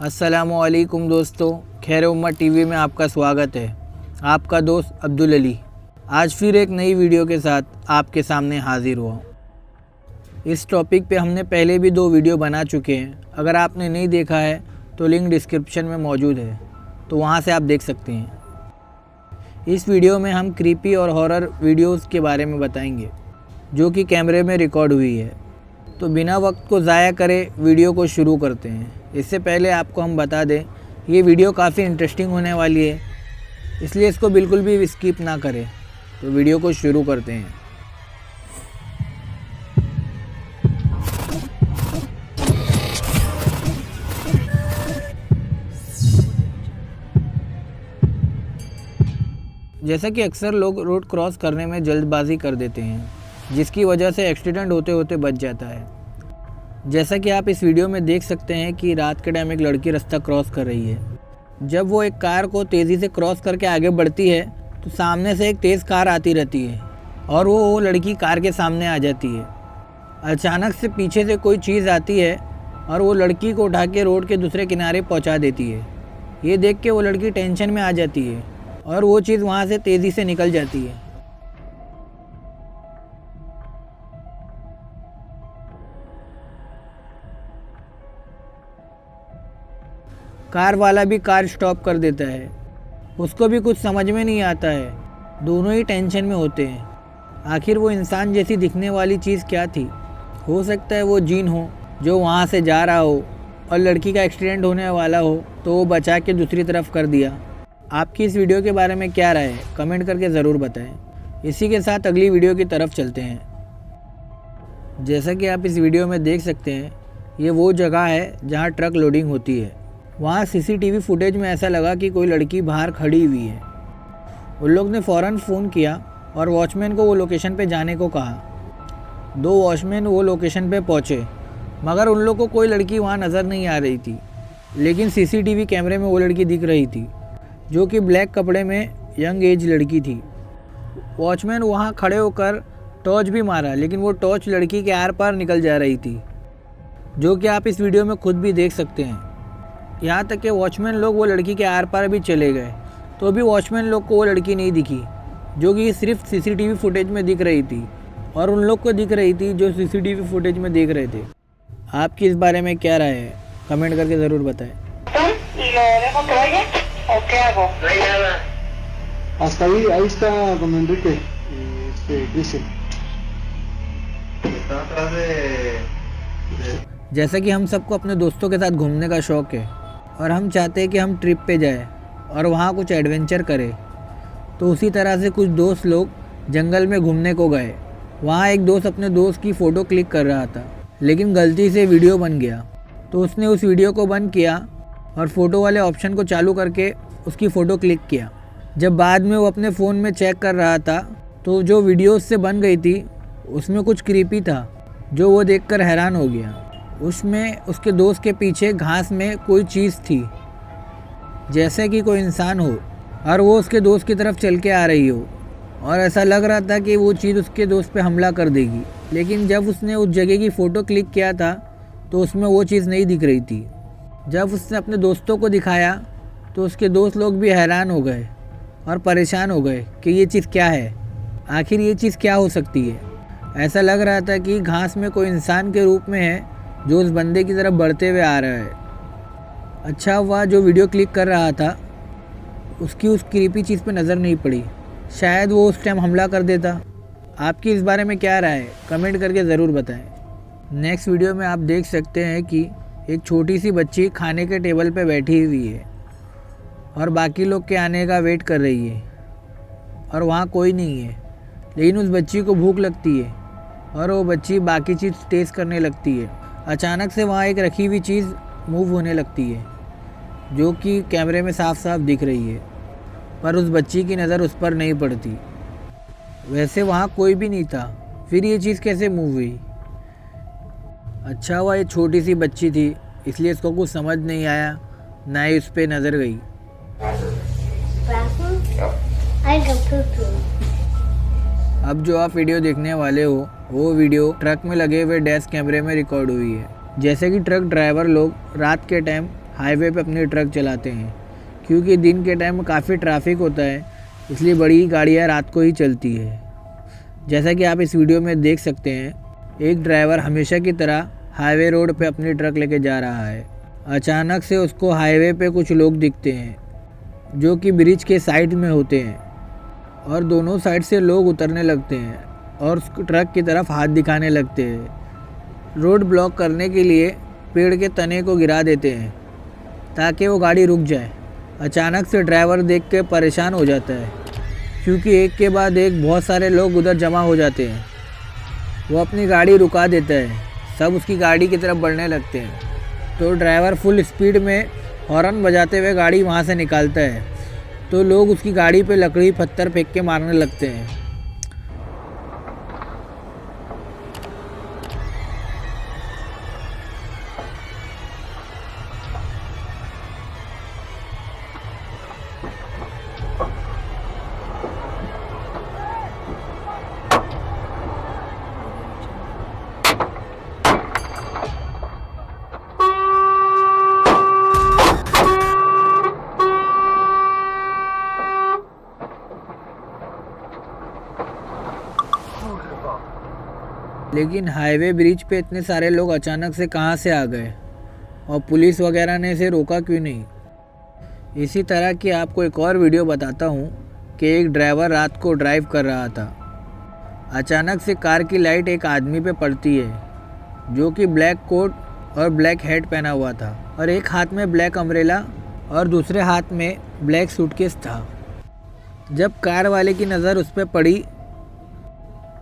अस्सलामुअलैकुम दोस्तों, खैर उम्मत टीवी में आपका स्वागत है। आपका दोस्त अब्दुल अली आज फिर एक नई वीडियो के साथ आपके सामने हाजिर हुआ। इस टॉपिक पे हमने पहले भी 2 वीडियो बना चुके हैं। अगर आपने नहीं देखा है तो लिंक डिस्क्रिप्शन में मौजूद है, तो वहाँ से आप देख सकते हैं। इस वीडियो में हम क्रीपी और हॉरर वीडियोस के बारे में बताएंगे जो कि कैमरे में रिकॉर्ड हुई है। तो बिना वक्त को ज़ाया करे वीडियो को शुरू करते हैं। इससे पहले आपको हम बता दें, ये वीडियो काफ़ी इंटरेस्टिंग होने वाली है, इसलिए इसको बिल्कुल भी स्किप ना करें। तो वीडियो को शुरू करते हैं। जैसा कि अक्सर लोग रोड क्रॉस करने में जल्दबाजी कर देते हैं, जिसकी वजह से एक्सीडेंट होते होते बच जाता है। जैसा कि आप इस वीडियो में देख सकते हैं कि रात के टाइम एक लड़की रास्ता क्रॉस कर रही है। जब वो एक कार को तेज़ी से क्रॉस करके आगे बढ़ती है तो सामने से एक तेज़ कार आती रहती है और वो लड़की कार के सामने आ जाती है। अचानक से पीछे से कोई चीज़ आती है और वो लड़की को उठा के रोड के दूसरे किनारे पहुंचा देती है। ये देख के वो लड़की टेंशन में आ जाती है और वो चीज़ वहाँ से तेज़ी से निकल जाती है। कार वाला भी कार स्टॉप कर देता है। उसको भी कुछ समझ में नहीं आता है। दोनों ही टेंशन में होते हैं। आखिर वो इंसान जैसी दिखने वाली चीज़ क्या थी? हो सकता है वो जीन हो जो वहाँ से जा रहा हो और लड़की का एक्सीडेंट होने वाला हो तो वो बचा के दूसरी तरफ कर दिया। आपकी इस वीडियो के बारे में क्या राय है? कमेंट करके ज़रूर बताएं। इसी के साथ अगली वीडियो की तरफ चलते हैं। जैसा कि आप इस वीडियो में देख सकते हैं, ये वो जगह है जहाँ ट्रक लोडिंग होती है। वहाँ सीसीटीवी फुटेज में ऐसा लगा कि कोई लड़की बाहर खड़ी हुई है। उन लोग ने फ़ौरन फ़ोन किया और वॉचमैन को वो लोकेशन पे जाने को कहा। 2 वॉचमैन वो लोकेशन पे पहुँचे, मगर उन लोग को कोई लड़की वहाँ नज़र नहीं आ रही थी। लेकिन सीसीटीवी कैमरे में वो लड़की दिख रही थी, जो कि ब्लैक कपड़े में यंग एज लड़की थी। वॉचमैन वहाँ खड़े होकर टॉर्च भी मारा, लेकिन वो टॉर्च लड़की के आर पार निकल जा रही थी, जो कि आप इस वीडियो में खुद भी देख सकते हैं। यहाँ तक कि वॉचमैन लोग वो लड़की के आर पार भी चले गए, तो भी वॉचमैन लोग को वो लड़की नहीं दिखी, जो कि सिर्फ सीसीटीवी फुटेज में दिख रही थी और उन लोग को दिख रही थी जो सीसीटीवी फुटेज में देख रहे थे। आपकी इस बारे में क्या राय है? कमेंट करके ज़रूर बताएं। Hasta ahí está don Enrique, dice. Está atrás de... जैसा कि हम सबको अपने दोस्तों के साथ घूमने का शौक़ है और हम चाहते हैं कि हम ट्रिप पे जाएं और वहाँ कुछ एडवेंचर करें, तो उसी तरह से कुछ दोस्त लोग जंगल में घूमने को गए। वहाँ एक दोस्त अपने दोस्त की फ़ोटो क्लिक कर रहा था, लेकिन गलती से वीडियो बन गया। तो उसने उस वीडियो को बंद किया और फ़ोटो वाले ऑप्शन को चालू करके उसकी फ़ोटो क्लिक किया। जब बाद में वो अपने फ़ोन में चेक कर रहा था तो जो वीडियो उससे बन गई थी उसमें कुछ क्रीपी था, जो वो देखकर हैरान हो गया। उसमें उसके दोस्त के पीछे घास में कोई चीज़ थी, जैसे कि कोई इंसान हो और वो उसके दोस्त की तरफ चल के आ रही हो, और ऐसा लग रहा था कि वो चीज़ उसके दोस्त पे हमला कर देगी। लेकिन जब उसने उस जगह की फ़ोटो क्लिक किया था तो उसमें वो चीज़ नहीं दिख रही थी। जब उसने अपने दोस्तों को दिखाया तो उसके दोस्त लोग भी हैरान हो गए और परेशान हो गए कि ये चीज़ क्या है, आखिर ये चीज़ क्या हो सकती है। ऐसा लग रहा था कि घास में कोई इंसान के रूप में है जो उस बंदे की तरफ बढ़ते हुए आ रहा है। अच्छा हुआ जो वीडियो क्लिक कर रहा था उसकी उस क्रीपी चीज़ पे नज़र नहीं पड़ी, शायद वो उस टाइम हमला कर देता। आपकी इस बारे में क्या राय है? कमेंट करके ज़रूर बताएं। नेक्स्ट वीडियो में आप देख सकते हैं कि एक छोटी सी बच्ची खाने के टेबल पे बैठी हुई है और बाकी लोग के आने का वेट कर रही है और वहाँ कोई नहीं है। लेकिन उस बच्ची को भूख लगती है और वो बच्ची बाकी चीज़ टेस्ट करने लगती है। अचानक से वहाँ एक रखी हुई चीज़ मूव होने लगती है, जो कि कैमरे में साफ साफ दिख रही है, पर उस बच्ची की नज़र उस पर नहीं पड़ती। वैसे वहाँ कोई भी नहीं था, फिर ये चीज़ कैसे मूव हुई? अच्छा हुआ ये छोटी सी बच्ची थी, इसलिए इसको कुछ समझ नहीं आया, ना ही उस पर नज़र गई। अब जो आप वीडियो देखने वाले हो वो वीडियो ट्रक में लगे हुए डैश कैमरे में रिकॉर्ड हुई है। जैसे कि ट्रक ड्राइवर लोग रात के टाइम हाईवे पे अपनी ट्रक चलाते हैं, क्योंकि दिन के टाइम में काफ़ी ट्रैफिक होता है, इसलिए बड़ी गाड़ियाँ रात को ही चलती है। जैसा कि आप इस वीडियो में देख सकते हैं, एक ड्राइवर हमेशा की तरह हाईवे रोड पे अपनी ट्रक लेके जा रहा है। अचानक से उसको हाईवे पे कुछ लोग दिखते हैं जो कि ब्रिज के साइड में होते हैं, और दोनों साइड से लोग उतरने लगते हैं और उस ट्रक की तरफ हाथ दिखाने लगते हैं। रोड ब्लॉक करने के लिए पेड़ के तने को गिरा देते हैं ताकि वो गाड़ी रुक जाए। अचानक से ड्राइवर देख के परेशान हो जाता है, क्योंकि एक के बाद एक बहुत सारे लोग उधर जमा हो जाते हैं। वो अपनी गाड़ी रुका देता है, सब उसकी गाड़ी की तरफ बढ़ने लगते हैं। तो ड्राइवर फुल स्पीड में हॉर्न बजाते हुए गाड़ी वहाँ से निकालता है, तो लोग उसकी गाड़ी पे लकड़ी पत्थर फेंक के मारने लगते हैं। लेकिन हाईवे ब्रिज पे इतने सारे लोग अचानक से कहाँ से आ गए, और पुलिस वगैरह ने इसे रोका क्यों नहीं। इसी तरह की आपको एक और वीडियो बताता हूँ कि एक ड्राइवर रात को ड्राइव कर रहा था। अचानक से कार की लाइट एक आदमी पे पड़ती है जो कि ब्लैक कोट और ब्लैक हैट पहना हुआ था, और एक हाथ में ब्लैक अम्ब्रेला और दूसरे हाथ में ब्लैक सूटकेस था। जब कार वाले की नज़र उस पर पड़ी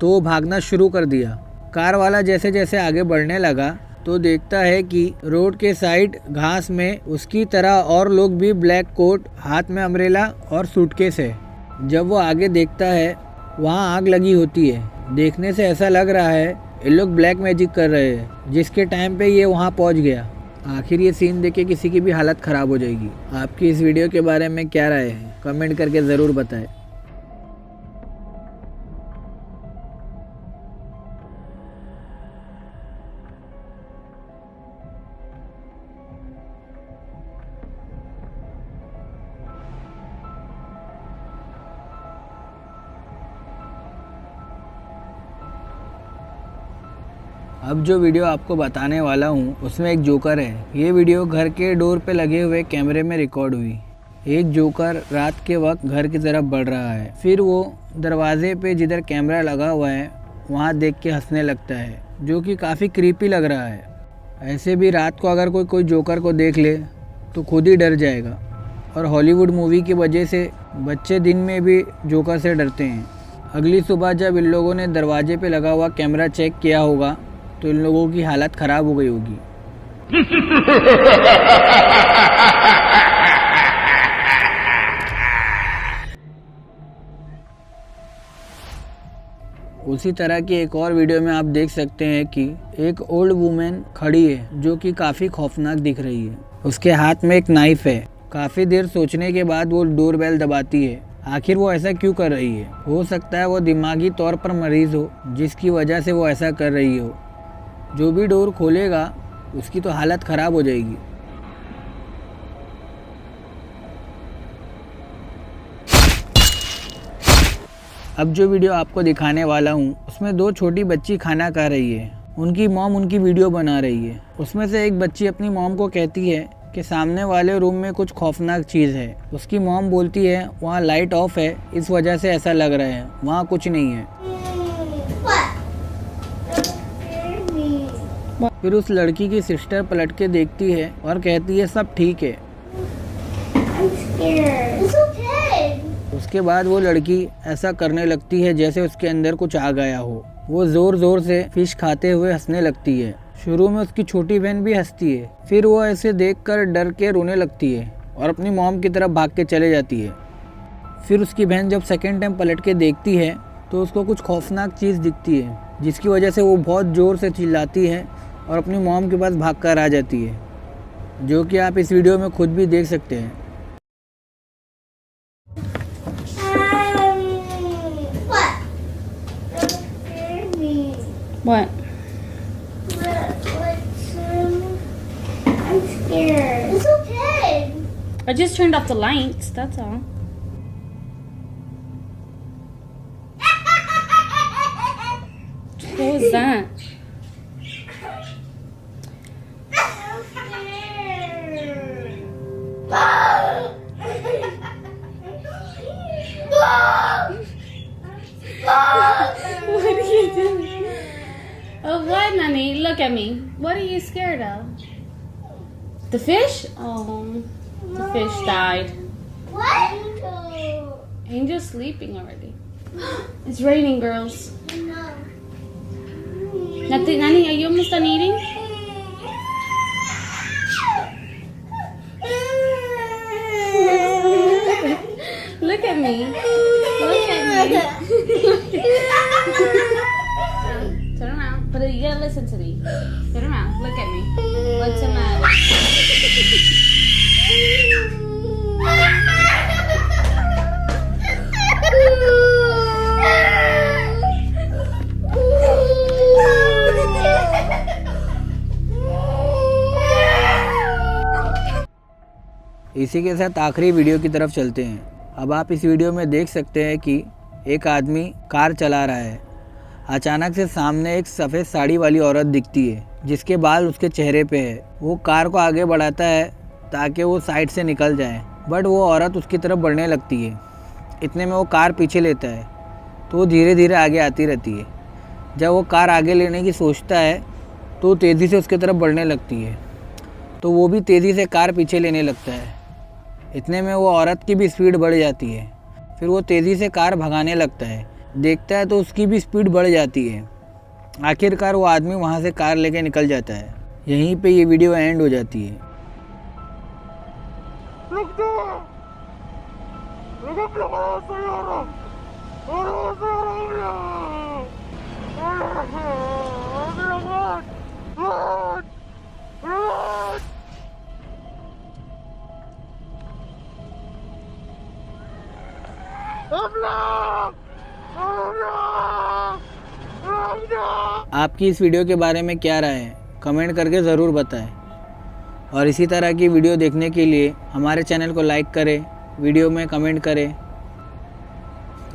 तो वो भागना शुरू कर दिया। कार वाला जैसे जैसे आगे बढ़ने लगा तो देखता है कि रोड के साइड घास में उसकी तरह और लोग भी ब्लैक कोट, हाथ में अम्ब्रेला और सूटकेस है। जब वो आगे देखता है, वहाँ आग लगी होती है। देखने से ऐसा लग रहा है ये लोग ब्लैक मैजिक कर रहे हैं, जिसके टाइम पे ये वहाँ पहुँच गया। आखिर ये सीन देख के किसी की भी हालत ख़राब हो जाएगी। आपकी इस वीडियो के बारे में क्या राय है, कमेंट करके ज़रूर बताएं। अब जो वीडियो आपको बताने वाला हूँ उसमें एक जोकर है। ये वीडियो घर के डोर पे लगे हुए कैमरे में रिकॉर्ड हुई। एक जोकर रात के वक्त घर की तरफ बढ़ रहा है, फिर वो दरवाजे पे जिधर कैमरा लगा हुआ है वहाँ देख के हंसने लगता है, जो कि काफ़ी क्रीपी लग रहा है। ऐसे भी रात को अगर कोई जोकर को देख ले तो खुद ही डर जाएगा। और हॉलीवुड मूवी की वजह से बच्चे दिन में भी जोकर से डरते हैं। अगली सुबह जब इन लोगों ने दरवाजे पे लगा हुआ कैमरा चेक किया होगा तो इन लोगों की हालत ख़राब हो गई होगी। उसी तरह की एक और वीडियो में आप देख सकते हैं कि एक ओल्ड वुमेन खड़ी है जो कि काफ़ी खौफनाक दिख रही है। उसके हाथ में एक नाइफ है। काफ़ी देर सोचने के बाद वो डोरबेल दबाती है। आखिर वो ऐसा क्यों कर रही है? हो सकता है वो दिमागी तौर पर मरीज हो, जिसकी वजह से वो ऐसा कर रही हो। जो भी डोर खोलेगा उसकी तो हालत ख़राब हो जाएगी। अब जो वीडियो आपको दिखाने वाला हूँ उसमें दो छोटी बच्ची खाना खा रही है। उनकी मॉम उनकी वीडियो बना रही है। उसमें से एक बच्ची अपनी मॉम को कहती है कि सामने वाले रूम में कुछ खौफनाक चीज़ है। उसकी मॉम बोलती है वहाँ लाइट ऑफ है, इस वजह से ऐसा लग रहा है, वहाँ कुछ नहीं है। फिर उस लड़की की सिस्टर पलट के देखती है और कहती है सब ठीक है। उसके बाद वो लड़की ऐसा करने लगती है जैसे उसके अंदर कुछ आ गया हो। वो ज़ोर ज़ोर से फिश खाते हुए हंसने लगती है। शुरू में उसकी छोटी बहन भी हंसती है, फिर वो ऐसे देखकर डर के रोने लगती है और अपनी मॉम की तरफ भाग के चले जाती है। फिर उसकी बहन जब सेकेंड टाइम पलट के देखती है तो उसको कुछ खौफनाक चीज़ दिखती है, जिसकी वजह से वो बहुत ज़ोर से चिल्लाती है और अपनी मॉम के पास भागकर आ जाती है, जो कि आप इस वीडियो में खुद भी देख सकते हैं। What? I'm scared. It's okay. I just turned off the lights, that's all. What was that? What are you doing? Oh, what, Nani? Look at me. What are you scared of? The fish? Oh, the fish died. What? Angel's sleeping already. It's raining, girls. No. Nani, are you almost done eating? Look at me. Look at me. Turn around. But you gotta listen to me. Turn around. Look at me. What's the matter? इसी के साथ आखिरी video की तरफ चलते हैं। अब आप इस वीडियो में देख सकते हैं कि एक आदमी कार चला रहा है। अचानक से सामने एक सफ़ेद साड़ी वाली औरत दिखती है जिसके बाल उसके चेहरे पे है। वो कार को आगे बढ़ाता है ताकि वो साइड से निकल जाए, बट वो औरत उसकी तरफ बढ़ने लगती है। इतने में वो कार पीछे लेता है तो वो धीरे धीरे आगे आती रहती है। जब वो कार आगे लेने की सोचता है तो तेज़ी से उसकी तरफ बढ़ने लगती है, तो वो भी तेज़ी से कार पीछे लेने लगता है। इतने में वो औरत की भी स्पीड बढ़ जाती है। फिर वो तेज़ी से कार भगाने लगता है, देखता है तो उसकी भी स्पीड बढ़ जाती है। आखिरकार वो आदमी वहाँ से कार लेके निकल जाता है। यहीं पे ये वीडियो एंड हो जाती है। आपकी इस वीडियो के बारे में क्या राय है, कमेंट करके ज़रूर बताएं। और इसी तरह की वीडियो देखने के लिए हमारे चैनल को लाइक करें, वीडियो में कमेंट करें।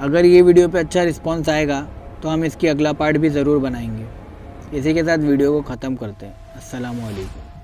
अगर ये वीडियो पे अच्छा रिस्पांस आएगा तो हम इसकी अगला पार्ट भी ज़रूर बनाएंगे। इसी के साथ वीडियो को ख़त्म करते हैं। अस्सलामु अलैकुम।